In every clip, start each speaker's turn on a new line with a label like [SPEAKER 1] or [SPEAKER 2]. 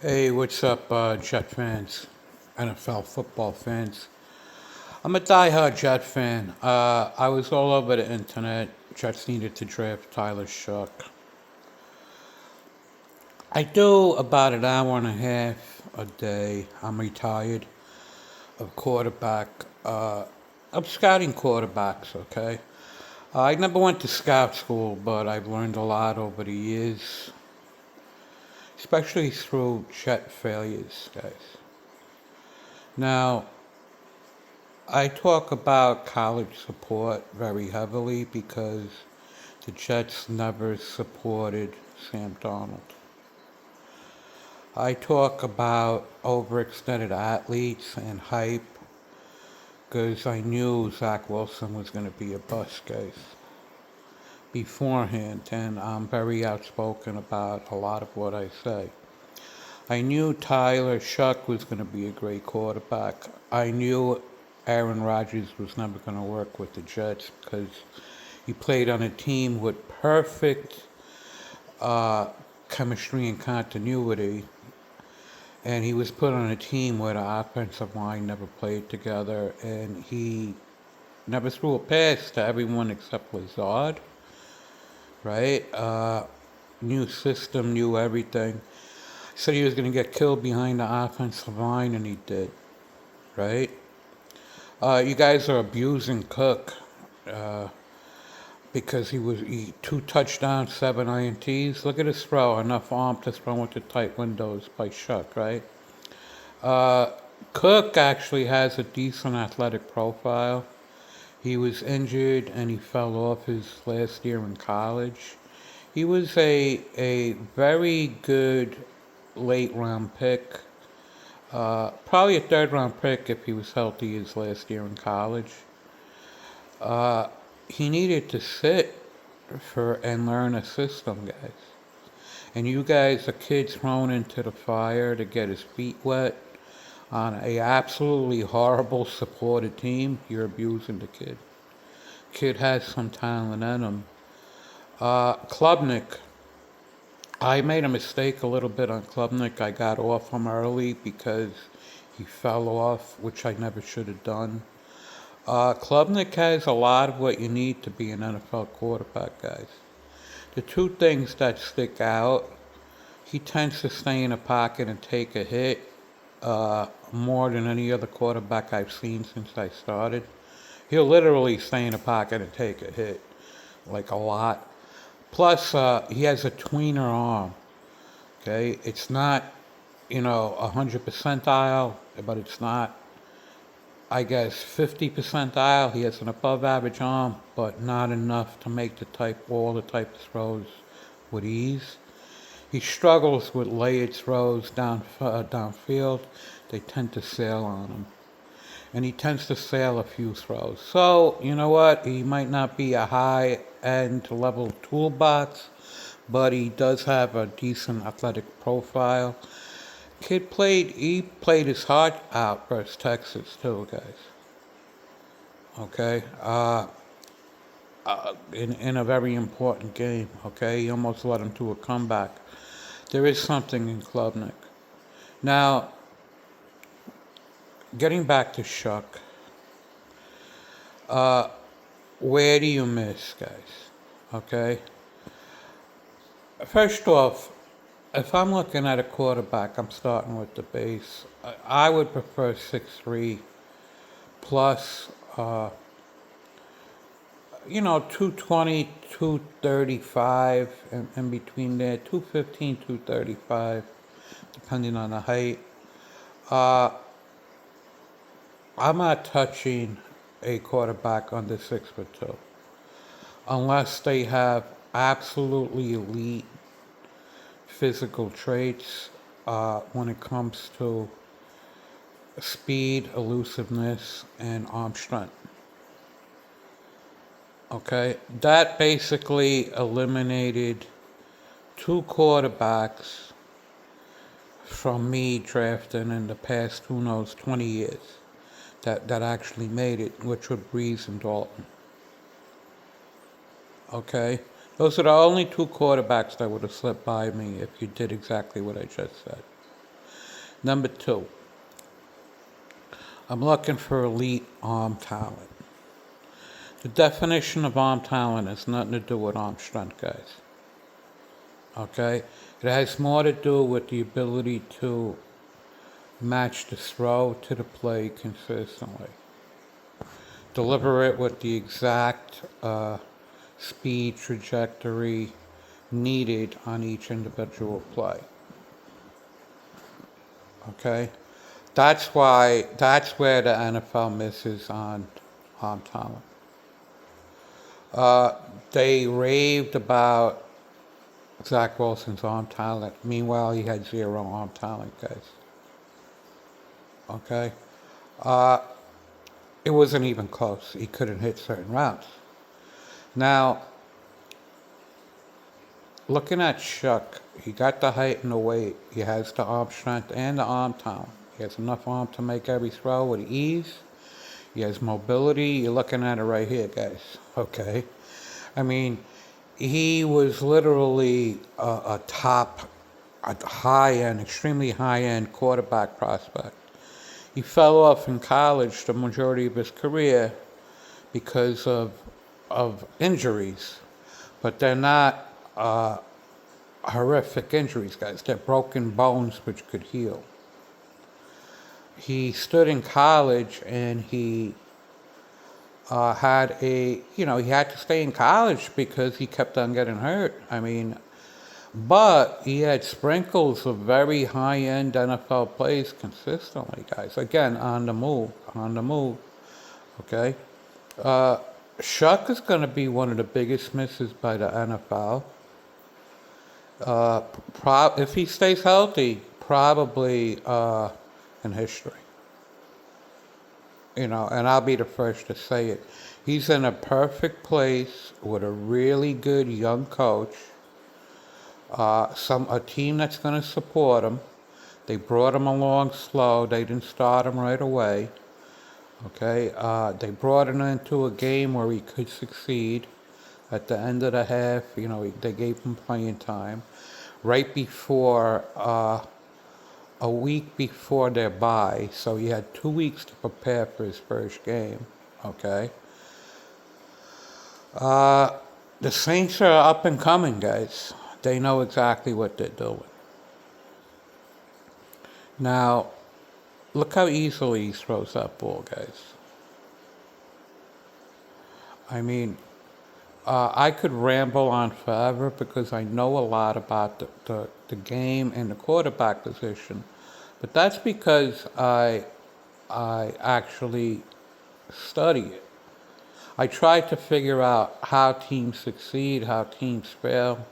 [SPEAKER 1] Hey, what's up, Jet fans, NFL football fans? I'm a diehard Jet fan. I was all over the internet. Jets needed to draft Tyler Shough. I do about an hour and a half a day. I'm retired of quarterback. I'm scouting quarterbacks, okay? I never went to scout school, but I've learned a lot over the years, especially through Jet failures, guys. Now, I talk about college support very heavily because the Jets never supported Sam Darnold. I talk about overextended athletes and hype because I knew Zach Wilson was going to be a bust, guys, beforehand, and I'm very outspoken about a lot of what I say. I knew Tyler Shough was going to be a great quarterback. I knew Aaron Rodgers was never going to work with the Jets because he played on a team with perfect uh, chemistry and continuity, and he was put on a team where the offensive line never played together, and he never threw a pass to everyone except Lazard, right? New system, new everything. Said he was going to get killed behind the offensive line, and he did, right? You guys are abusing Cook uh, because he 2 touchdowns, 7 INTs. Look at his throw, enough arm to throw into tight windows by Shough, right? Uh, Cook actually has a decent athletic profile. He was injured and he fell off his last year in college. He was a very good late round pick. Probably a third round pick if he was healthy his last year in college. Uh, he needed to sit for and learn a system, guys. And you guys, a kid thrown into the fire to get his feet wet on a absolutely horrible supported team, you're abusing the kid. Kid has some talent in him. Klubnik, I made a mistake a little bit on Klubnik. I got off him early because he fell off, which I never should have done. Klubnik has a lot of what you need to be an NFL quarterback, guys. The two things that stick out, he tends to stay in a pocket and take a hit more than any other quarterback I've seen since I started. He'll literally stay in a pocket and take a hit, like a lot. Plus, he has a tweener arm. Okay, it's not, 100 percentile, but it's not, I guess, 50 percentile. He has an above average arm, but not enough to make all the type of throws with ease. He struggles with layered throws downfield. They tend to sail on him. And he tends to sail a few throws. So, you know what? He might not be a high end level toolbox, but he does have a decent athletic profile. He played his heart out versus Texas too, guys. Okay, in a very important game. Okay, he almost led him to a comeback. There is something in Klubnik. Now, getting back to Shough, uh, where do you miss, guys? Okay, first off, if I'm looking at a quarterback, I'm starting with the base. I would prefer 6'3" plus, 220, 235, and in between there, 215, 235, depending on the height. Uh, I'm not touching a quarterback under 6'2" unless they have absolutely elite physical traits when it comes to speed, elusiveness, and arm strength. Okay, that basically eliminated two quarterbacks from me drafting in the past, who knows, 20 years that actually made it, which were Breeze and Dalton. Okay, those are the only two quarterbacks that would have slipped by me if you did exactly what I just said. Number two, I'm looking for elite arm talent. The definition of arm talent has nothing to do with arm strength, guys. Okay? It has more to do with the ability to match the throw to the play consistently. Deliver it with the exact speed trajectory needed on each individual play. Okay? That's where the NFL misses on talent. They raved about Zach Wilson's arm talent. Meanwhile, he had zero arm talent, guys. Okay? It wasn't even close. He couldn't hit certain routes. Now, looking at Shough, he got the height and the weight. He has the arm strength and the arm talent. He has enough arm to make every throw with ease. He has mobility. You're looking at it right here, guys. Okay? I mean, he was literally a high-end, extremely high-end quarterback prospect. He fell off in college the majority of his career because of injuries. But they're not horrific injuries, guys. They're broken bones which could heal. He stood in college and he he had to stay in college because he kept on getting hurt. I mean, but he had sprinkles of very high-end NFL plays consistently, guys. Again, on the move. Okay? Shough is going to be one of the biggest misses by the NFL. If he stays healthy, probably in history. And I'll be the first to say it. He's in a perfect place with a really good young coach, a team that's going to support him. They brought him along slow. They didn't start him right away. Okay, they brought him into a game where he could succeed. At the end of the half, they gave him playing time. Right before, a week before their bye, so he had 2 weeks to prepare for his first game. Okay. The Saints are up and coming, guys. They know exactly what they're doing. Now, look how easily he throws that ball, guys. I mean, I could ramble on forever because I know a lot about the game and the quarterback position, but that's because I actually study it. I try to figure out how teams succeed, how teams fail.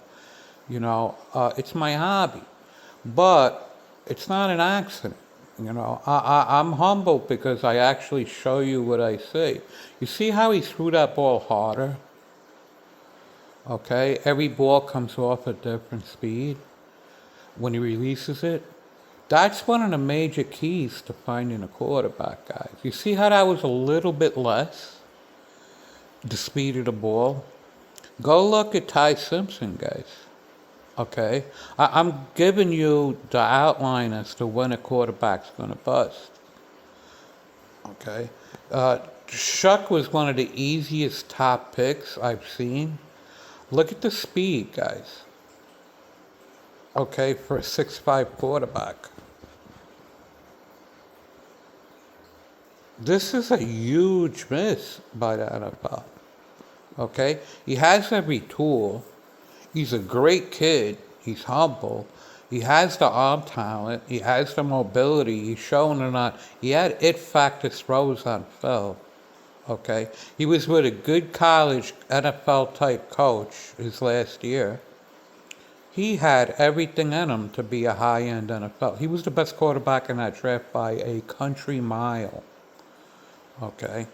[SPEAKER 1] It's my hobby, but it's not an accident. I'm humble because I actually show you what I see. You see how he threw that ball harder? Okay, every ball comes off at different speed when he releases it. That's one of the major keys to finding a quarterback, guys. You see how that was a little bit less? The speed of the ball. Go look at Ty Simpson, guys. Okay, I'm giving you the outline as to when a quarterback's going to bust. Okay, Shough was one of the easiest top picks I've seen. Look at the speed, guys. Okay, for a 6'5" quarterback. This is a huge miss by the NFL. Okay, he has every tool. He's a great kid. He's humble. He has the arm talent. He has the mobility. He's shown or not. He had it factor throws on film. Okay, he was with a good college NFL type coach his last year. He had everything in him to be a high-end NFL. He was the best quarterback in that draft by a country mile. Okay,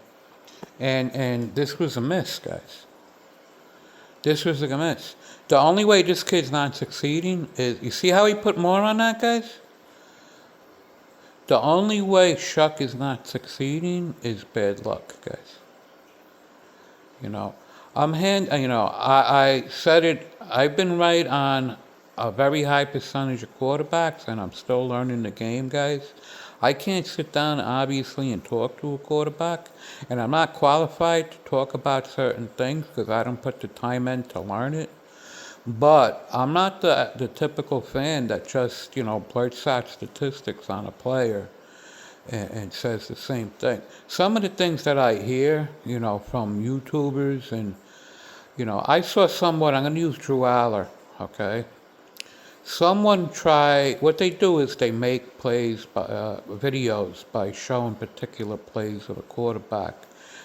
[SPEAKER 1] and this was a miss, guys. This was a miss. The only way this kid's not succeeding is, you see how he put more on that, guys? The only way Shough is not succeeding is bad luck, guys. I said it, I've been right on a very high percentage of quarterbacks, and I'm still learning the game, guys. I can't sit down, obviously, and talk to a quarterback, and I'm not qualified to talk about certain things because I don't put the time in to learn it. But I'm not the typical fan that just, blurts out statistics on a player and says the same thing. Some of the things that I hear, from YouTubers and, I saw someone, I'm going to use Drew Aller, okay? What they do is they make videos by showing particular plays of a quarterback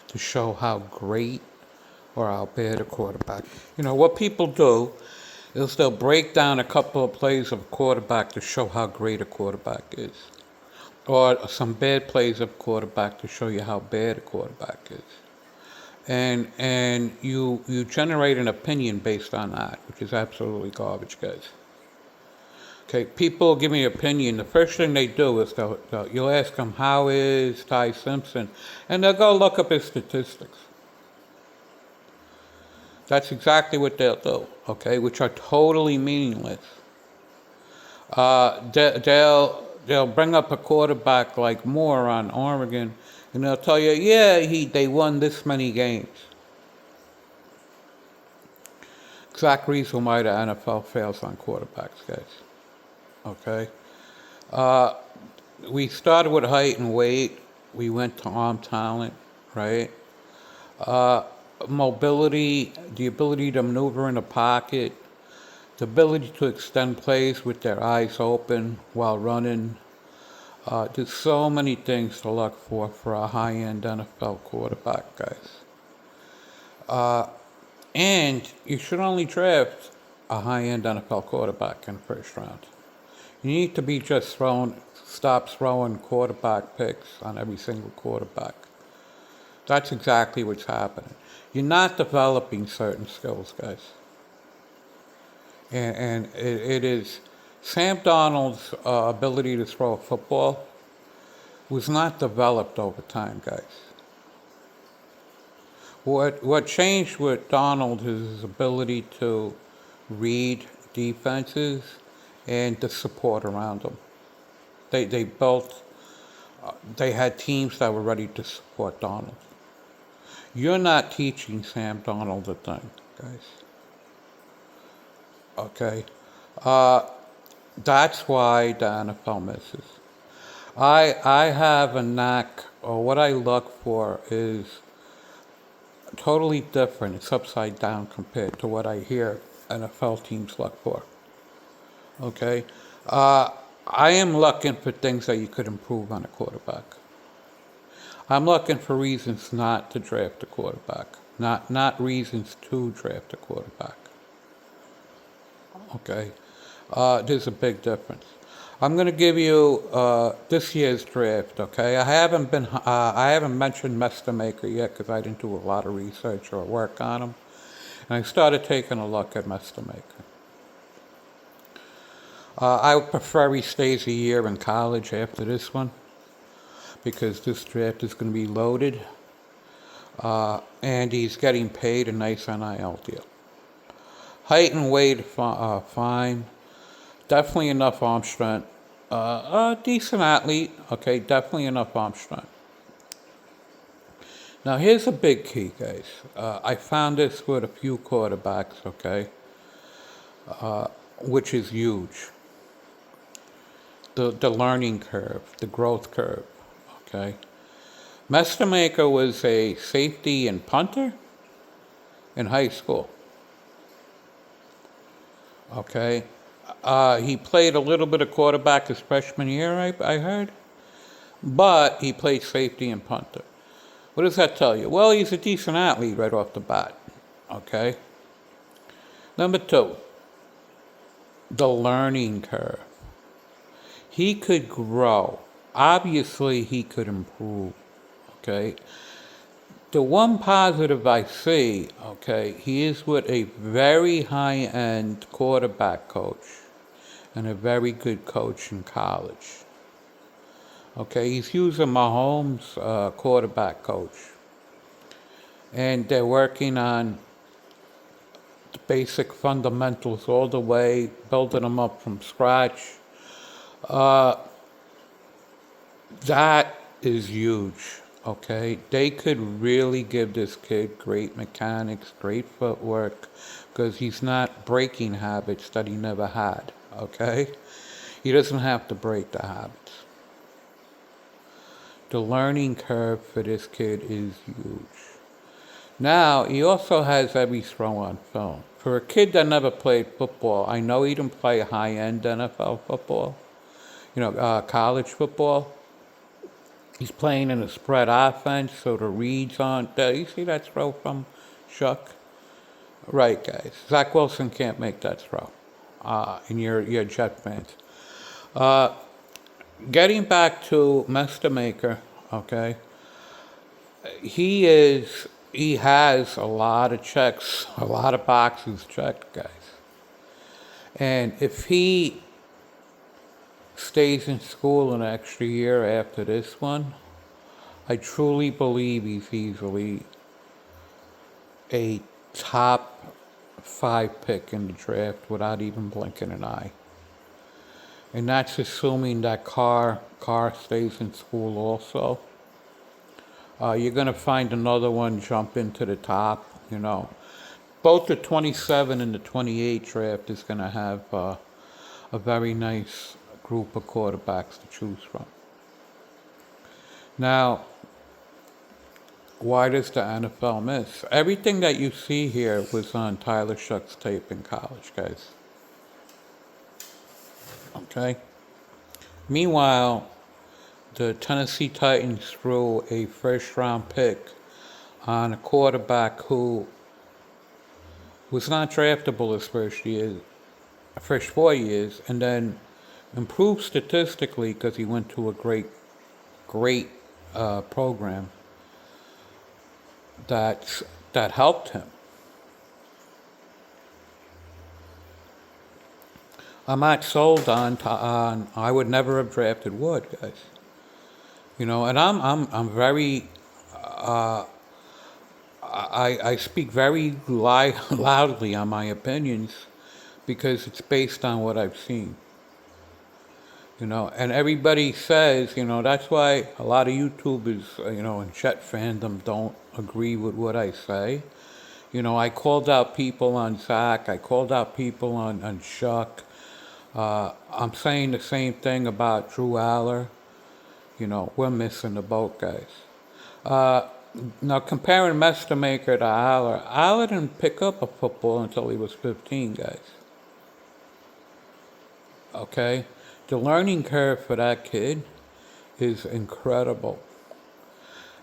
[SPEAKER 1] to show how great or how bad a quarterback. What people do is they'll break down a couple of plays of a quarterback to show how great a quarterback is, or some bad plays of a quarterback to show you how bad a quarterback is. And you generate an opinion based on that, which is absolutely garbage, guys. Okay, people give me an opinion. The first thing they do is you'll ask them, how is Ty Simpson? And they'll go look up his statistics. That's exactly what they'll do, okay, which are totally meaningless. They'll bring up a quarterback like Moore on Oregon, and they'll tell you, yeah, they won this many games. Exact reason why the NFL fails on quarterbacks, guys. Okay? We started with height and weight. We went to arm talent, right? Mobility, the ability to maneuver in the pocket, the ability to extend plays with their eyes open while running. There's so many things to look for a high-end NFL quarterback, guys. And you should only draft a high-end NFL quarterback in the first round. You need to be stop throwing quarterback picks on every single quarterback. That's exactly what's happening. You're not developing certain skills, guys. And it is Sam Darnold's ability to throw a football was not developed over time, guys. What changed with Darnold is his ability to read defenses and the support around them. They had teams that were ready to support Darnold. You're not teaching Sam Darnold a thing, guys. Okay? That's why the NFL misses. I have a knack, or what I look for is totally different. It's upside down compared to what I hear NFL teams look for. Okay? I am looking for things that you could improve on a quarterback. I'm looking for reasons not to draft a quarterback, not reasons to draft a quarterback. Okay? There's a big difference. I'm going to give you this year's draft, okay? I haven't mentioned Mestamaker yet because I didn't do a lot of research or work on him. And I started taking a look at Mestamaker. I would prefer he stays a year in college after this one because this draft is going to be loaded. And he's getting paid a nice NIL deal. Height and weight, fine. Definitely enough arm strength. Decent athlete, okay, definitely enough arm strength. Now here's a big key, guys. I found this with a few quarterbacks, okay, which is huge. The learning curve, the growth curve, okay. Mestamaker was a safety and punter in high school, okay. He played a little bit of quarterback his freshman year, I heard, but he played safety and punter. What does that tell you? Well, he's a decent athlete right off the bat, okay? Number two, the learning curve. He could grow. Obviously, he could improve, okay? The one positive I see, okay, he is with a very high-end quarterback coach and a very good coach in college. Okay, he's using Mahomes' quarterback coach. And they're working on basic fundamentals all the way, building them up from scratch. Uh, that is huge, okay? They could really give this kid great mechanics, great footwork, because he's not breaking habits that he never had, okay? He doesn't have to break the habits. The learning curve for this kid is huge. Now, he also has every throw on film. For a kid that never played football, I know he didn't play high-end NFL football, college football. He's playing in a spread offense, so the reads aren't there. You see that throw from Shough? Right, guys. Zach Wilson can't make that throw. And you're Jet fans. Getting back to Mr. Maker, okay? He has a lot of checks, a lot of boxes checked, guys. And if he stays in school an extra year after this one, I truly believe he's easily a top 5 pick in the draft without even blinking an eye. And that's assuming that Carr stays in school also. You're going to find another one jump into the top, Both the 27 and the 28 draft is going to have a very nice group of quarterbacks to choose from. Now, why does the NFL miss? Everything that you see here was on Tyler Shough's tape in college, guys. Okay? Meanwhile, the Tennessee Titans threw a first-round pick on a quarterback who was not draftable his first 4 years, and then improved statistically because he went to a great program that helped him. I'm not sold on. I would never have drafted Wood, guys. And I'm very. I speak very loudly on my opinions because it's based on what I've seen. And everybody says, that's why a lot of YouTubers, and Jet fandom don't agree with what I say. I called out people on Zach, I called out people on Shough. I'm saying the same thing about Drew Aller. We're missing the boat, guys. Now, comparing Mr. Maker to Aller didn't pick up a football until he was 15, guys. Okay? The learning curve for that kid is incredible.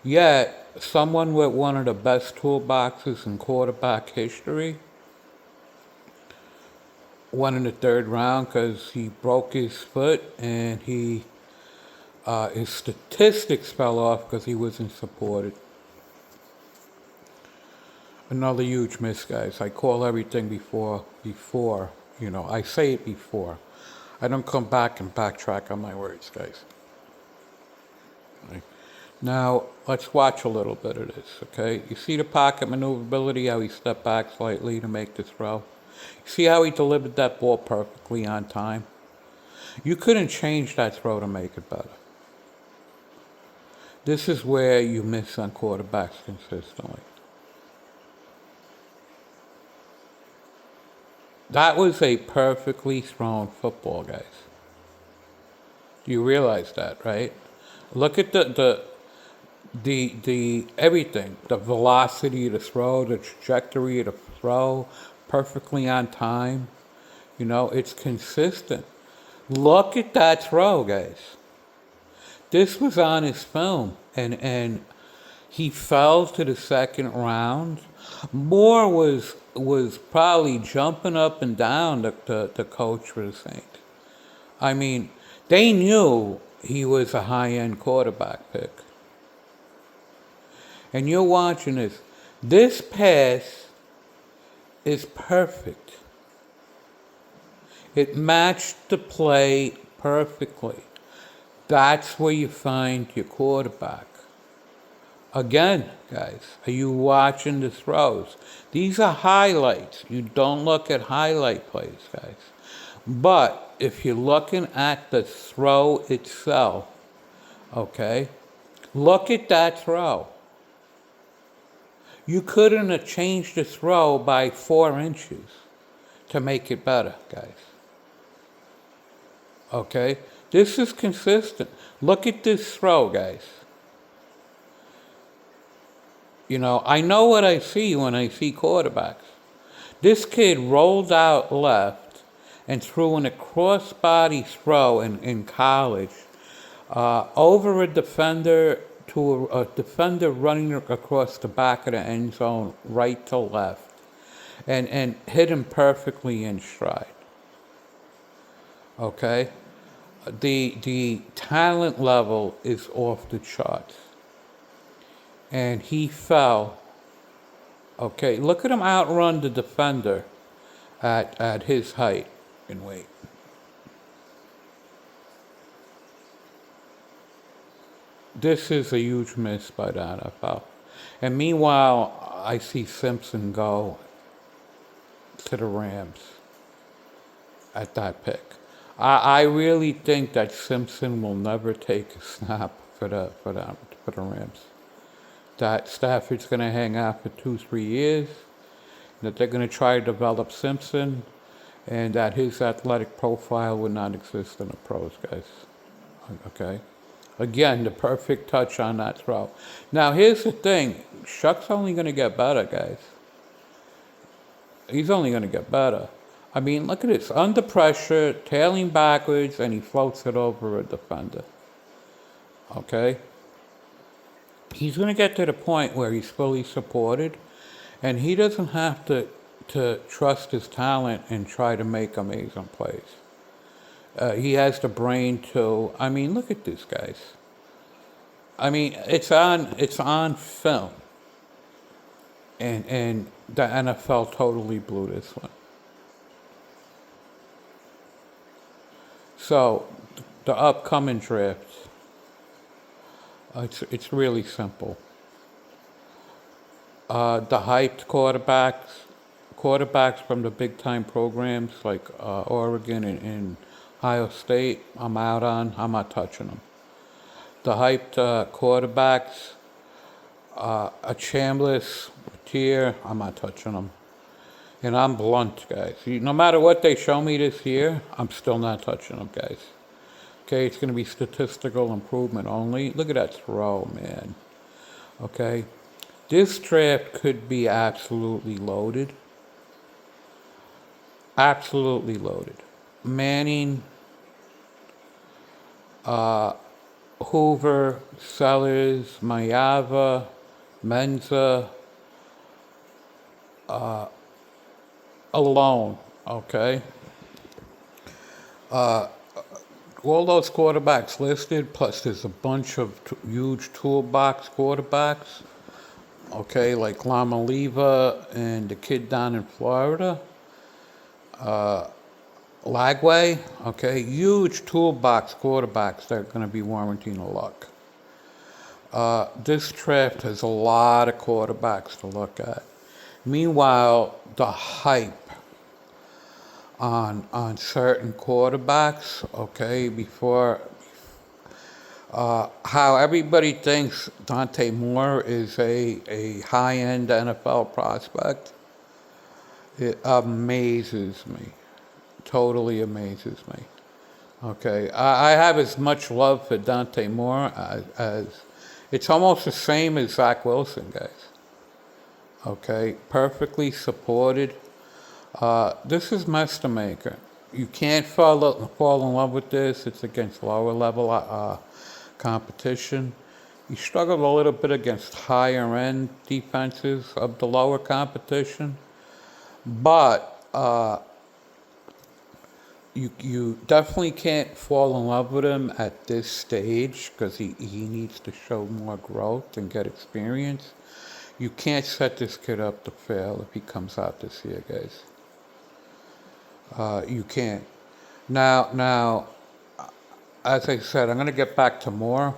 [SPEAKER 1] Yet, someone with one of the best toolboxes in quarterback history went in the 3rd round because he broke his foot and his statistics fell off because he wasn't supported. Another huge miss, guys. I call everything before, I say it before. I don't come back and backtrack on my words, guys. Okay. Now, let's watch a little bit of this, okay? You see the pocket maneuverability, how he stepped back slightly to make the throw? You see how he delivered that ball perfectly on time? You couldn't change that throw to make it better. This is where you miss on quarterbacks consistently. That was a perfectly thrown football, guys. Do you realize that, right? Look at the everything, the velocity of the throw, the trajectory of the throw, perfectly on time. It's consistent. Look at that throw, guys. This was on his film, and he fell to the 2nd round. Moore was probably jumping up and down, the coach for the Saints. I mean, they knew he was a high-end quarterback pick. And you're watching this. This pass is perfect. It matched the play perfectly. That's where you find your quarterback. Again, guys, are you watching the throws? These are highlights. You don't look at highlight plays, guys. But if you're looking at the throw itself, okay, look at that throw. You couldn't have changed the throw by 4 inches to make it better, guys. Okay? This is consistent. Look at this throw, guys. You know, I know what I see when I see quarterbacks. This kid rolled out left and threw in a cross-body throw in college over a defender to a defender running across the back of the end zone right to left and hit him perfectly in stride. Okay? The talent level is off the charts. And he fell. Okay, look at him outrun the defender at his height and weight. This is a huge miss by the NFL. And meanwhile, I see Simpson go to the Rams at that pick. I really think that Simpson will never take a snap for the Rams. That Stafford's going to hang out for 2-3 years, that they're going to try to develop Simpson, and that his athletic profile would not exist in the pros, guys. Okay? Again, the perfect touch on that throw. Now, here's the thing. Shough's only going to get better, guys. He's only going to get better. I mean, look at this. Under pressure, tailing backwards, and he floats it over a defender. Okay? He's going to get to the point where he's fully supported, and he doesn't have to trust his talent and try to make amazing plays. He has the brain to. I mean, look at this, guys. I mean, it's on film, and the NFL totally blew this one. So, the upcoming draft. It's really simple. The hyped quarterbacks from the big time programs like Oregon and Ohio State, I'm out on. I'm not touching them. The hyped quarterbacks, a Chambliss tier, I'm not touching them. And I'm blunt, guys. No matter what they show me this year, I'm still not touching them, guys. Okay, it's going to be statistical improvement only. Look at that throw, man. Okay, this draft could be absolutely loaded. Absolutely loaded. Manning, Hoover, Sellers, Mayava, Menza, alone. Okay. All those quarterbacks listed, plus there's a bunch of huge toolbox quarterbacks, okay, like Lamaliva and the kid down in Florida, Lagway, okay, huge toolbox quarterbacks that are going to be warranting a luck. This draft has a lot of quarterbacks to look at. Meanwhile, the hype on certain quarterbacks, okay, before how everybody thinks Dante Moore is a high-end NFL prospect, it amazes me, totally amazes me. Okay, I have as much love for Dante Moore as it's almost the same as Zach Wilson, guys. Okay, perfectly supported. This is mess to maker. You can't fall in love with this. It's against lower level competition. You struggled a little bit against higher end defenses of the lower competition, but you definitely can't fall in love with him at this stage because he needs to show more growth and get experience. You can't set this kid up to fail if he comes out this year, guys. You can't. Now, as I said, I'm going to get back to Moore.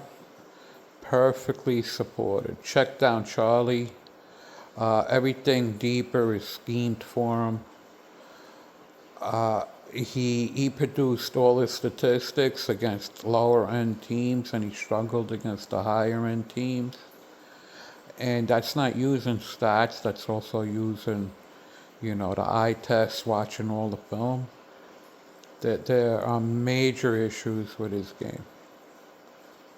[SPEAKER 1] perfectly supported. Check down Charlie. Everything deeper is schemed for him. He produced all his statistics against lower end teams, and he struggled against the higher end teams. And that's not using stats. That's also using, the eye test, watching all the film. That there are major issues with his game.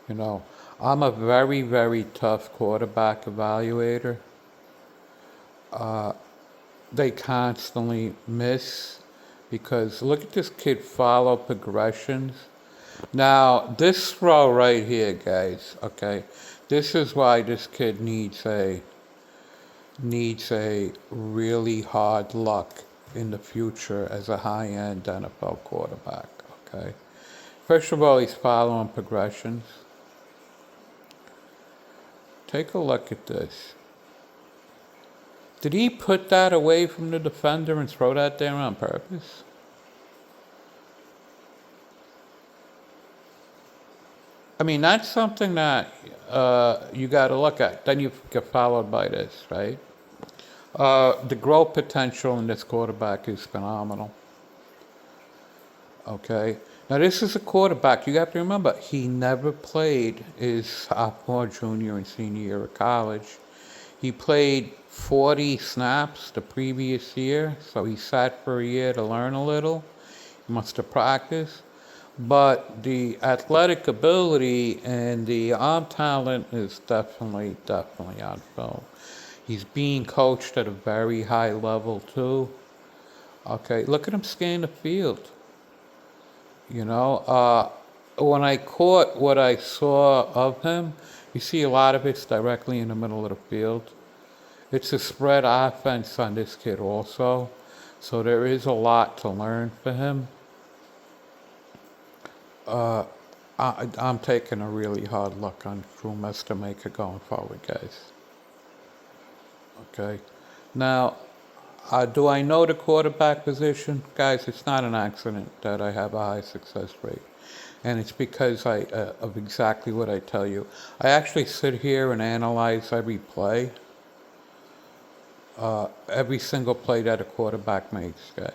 [SPEAKER 1] You know, I'm a very, very tough quarterback evaluator. They constantly miss because look at this kid follow progressions. Now, this throw right here, guys, okay, this is why this kid needs a really hard luck in the future as a high-end NFL quarterback, okay? First of all, he's following progressions. Take a look at this. Did he put that away from the defender and throw that there on purpose? I mean, that's something that you got to look at. Then you get followed by this, right? The growth potential in this quarterback is phenomenal. Okay. Now, this is a quarterback. You have to remember, he never played his sophomore, junior, and senior year of college. He played 40 snaps the previous year, so he sat for a year to learn a little. He must have practiced. But the athletic ability and the arm talent is definitely on film. He's being coached at a very high level too. Okay, look at him scan the field. When I caught what I saw of him, you see a lot of it's directly in the middle of the field. It's a spread offense on this kid also, so there is a lot to learn for him. I'm taking a really hard look on Drew Maker going forward, guys. Okay. Now, do I know the quarterback position? Guys, it's not an accident that I have a high success rate. And it's because of exactly what I tell you. I actually sit here and analyze every play. Every single play that a quarterback makes, guys.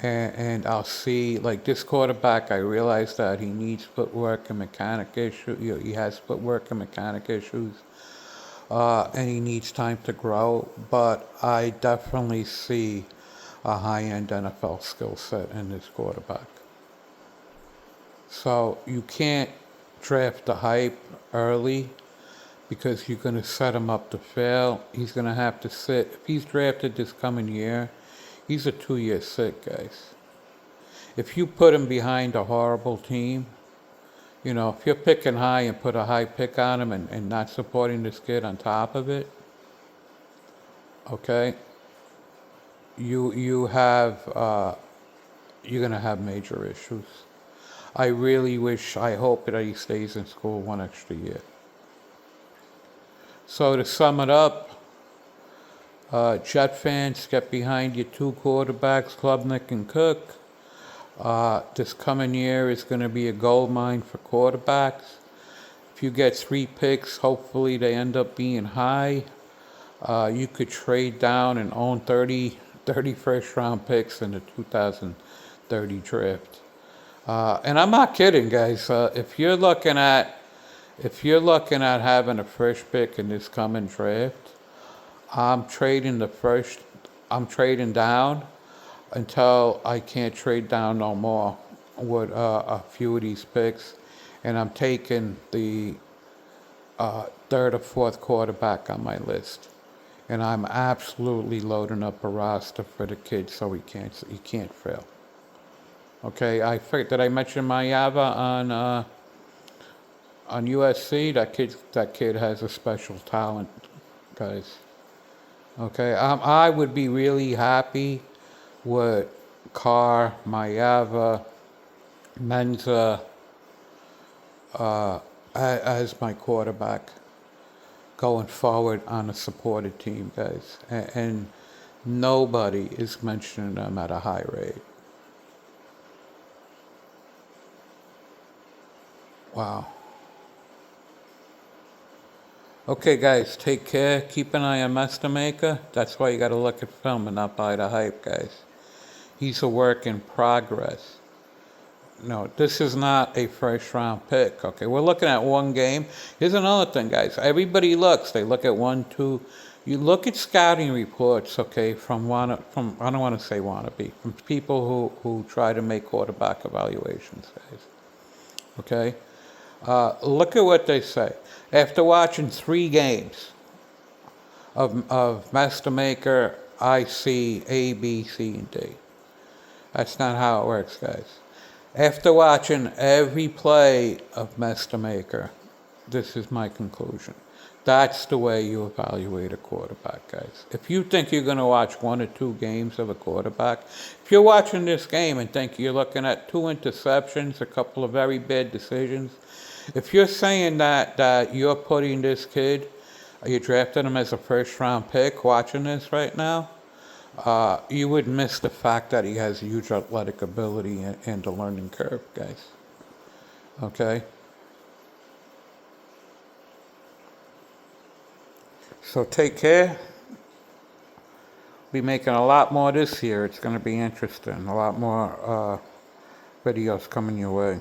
[SPEAKER 1] And I'll see, like this quarterback, I realize that he needs footwork and mechanic issues. He has footwork and mechanic issues. And he needs time to grow. But I definitely see a high-end NFL skill set in this quarterback. So you can't draft the hype early because you're going to set him up to fail. He's going to have to sit. If he's drafted this coming year, he's a 2-year sit, guys. If you put him behind a horrible team, if you're picking high and put a high pick on him and not supporting this kid on top of it, okay, you're going to have major issues. I hope that he stays in school one extra year. So to sum it up, Jet fans, get behind your two quarterbacks, Klubnik and Cook. This coming year is going to be a gold mine for quarterbacks. If you get 3 picks, hopefully they end up being high. You could trade down and own 30 first round picks in the 2030 draft. And I'm not kidding, guys. If you're looking at having a first pick in this coming draft, I'm trading down until I can't trade down no more with a few of these picks, and I'm taking the third or fourth quarterback on my list, and I'm absolutely loading up a roster for the kid so he can't fail. Okay, did I mention Mayava on USC? That kid has a special talent, guys. Okay, I would be really happy with Carr, Mayava, Menza as my quarterback going forward on a supported team, guys. And nobody is mentioning them at a high rate. Wow. Okay, guys, take care. Keep an eye on Master Maker. That's why you got to look at film and not buy the hype, guys. He's a work in progress. No, this is not a first round pick. Okay, we're looking at one game. Here's another thing, guys. Everybody looks. They look at one, two. You look at scouting reports, okay, from I don't want to say wannabe, from people who try to make quarterback evaluations, guys. Okay, look at what they say. After watching 3 games of Master Maker, I see A, B, C, and D. That's not how it works, guys. After watching every play of Master Maker, this is my conclusion. That's the way you evaluate a quarterback, guys. If you think you're going to watch 1 or 2 games of a quarterback, if you're watching this game and think you're looking at 2 interceptions, a couple of very bad decisions, if you're saying that you're putting this kid, you drafted him as a first-round pick, watching this right now, you would miss the fact that he has huge athletic ability and the learning curve, guys. Okay? So take care. Be making a lot more this year. It's going to be interesting. A lot more videos coming your way.